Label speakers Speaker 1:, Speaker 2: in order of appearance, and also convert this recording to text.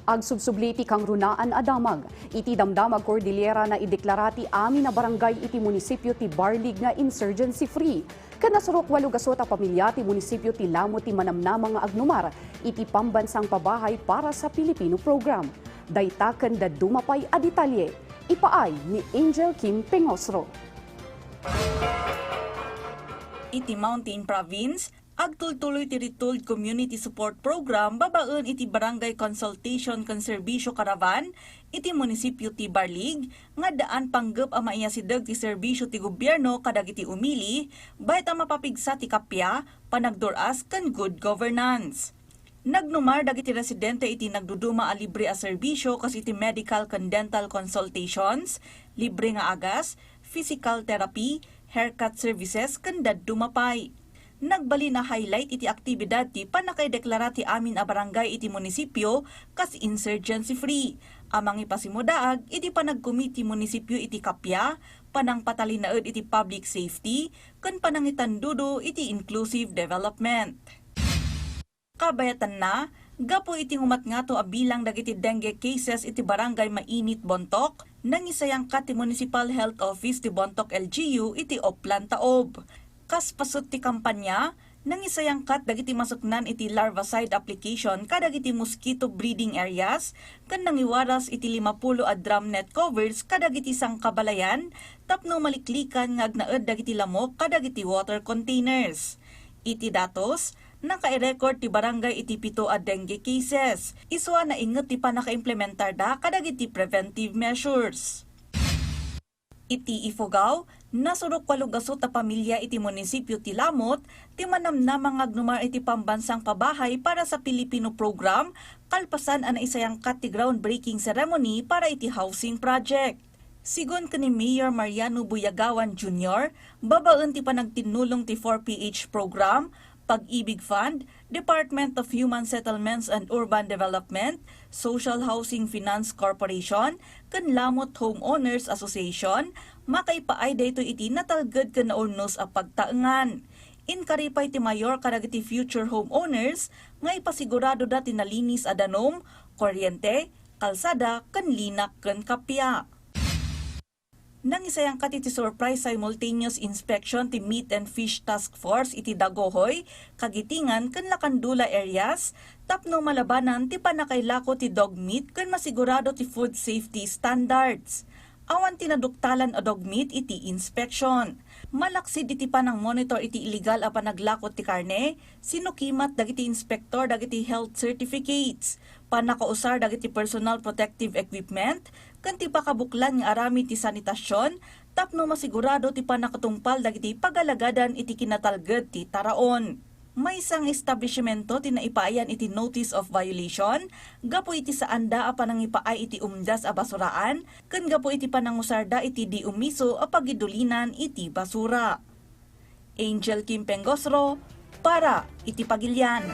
Speaker 1: Ag subsubliti kang runaan adamag. Iti damdamag Cordillera na ideklarati amin na barangay iti munisipyo ti Barlig nga insurgency free. Kanasurok 8 gasot a pamilya ti munisipyo ti Lamot ti manamnama nga agnumar iti pambansang pabahay para sa Pilipino program. Daytaken da dumapay a detalye. Ipaay ni Angel Kim Pengosro.
Speaker 2: Iti Mountain Province, agtultuloy ti Ritold Community Support Program babaen iti Barangay Consultation Conservisyo Caravan iti munisipyo ti Barlig nga daan panggep a maiyasideg ti serbisyo ti gobyerno kadagiti umili bayta mapapigsa ti kapya panagduras ken good governance. Nagnumar dagiti residente iti nagduduma a libre a serbisyo kas iti medical ken dental consultations, libre nga agas, physical therapy, haircut services ken dumapay. Nagbali na highlight iti aktibidad ti panakaideklara ti amin a barangay iti munisipyo kas insurgency free. Amang ipasimudaag iti panagkomiti munisipyo iti kapya, panang patalinaed iti public safety, ken panangitandudo iti inclusive development. Kabayatan na, gapo iti humatngato a bilang dagiti dengue cases iti barangay Mainit Bontok, nangisayang kat ti Municipal Health Office ti Bontok LGU iti Oplan Taob. Kas pasut ti kampanya, nangisayang kat dagiti masuknan iti larvicide application kadagiti mosquito breeding areas, kan nangiwaras iti 50 a drum net covers kadagiti sangkabalayan, tapno maliklikan nga agnaed dagiti lamok kadagiti water containers. Iti datos, naka-record ti barangay iti 7 a dengue cases. Iswa na inget ti panaka-implementar da kadagiti preventive measures. Iti Ifugao, nasurok 8 gasot a pamilya iti munisipyo ti Lamot, ti manamnamang agnumar iti pambansang pabahay para sa Pilipino program, kalpasan ang isayang kat ti groundbreaking ceremony para iti housing project. Sigon ni Mayor Mariano Buyagawan Jr., babaen ti panagtinulong ti 4PH program, Pag-ibig Fund, Department of Human Settlements and Urban Development, Social Housing Finance Corporation, ken Lamot Homeowners Association, makaipaay dayto iti natalged ken naurnos a pagtaengan. Inkaripay ti mayor kadagiti future homeowners nga ipasigurado dati nalinis a danom, kuryente, kalsada ken linak ken kapya. Nangisayang kat iti surprise simultaneous inspection ti Meat and Fish Task Force iti Dagohoy, Kagitingan ken Lakandula areas, tapno malabanan ti panakailako ti dog meat ken masigurado ti food safety standards. Awan tinaduktalan a dog meat iti inspection. Malaksid iti panang monitor iti illegal a panaglakot ti karne, sinukimat dagiti inspektor dagiti health certificates, panakausar dagiti personal protective equipment, ken ti pakabuklan nga arami ti sanitasyon, tapno masigurado ti panakatungpal dagiti pagalagadan iti kinatalged ti taraon. May isang establishmento ti naipaayan iti notice of violation, gapo iti saanda a panangipaay iti umdas a basuraan, ken gapo iti panangusarda iti di umiso a pagidulinan iti basura. Angel Kim Pengosro, para iti Pagilian.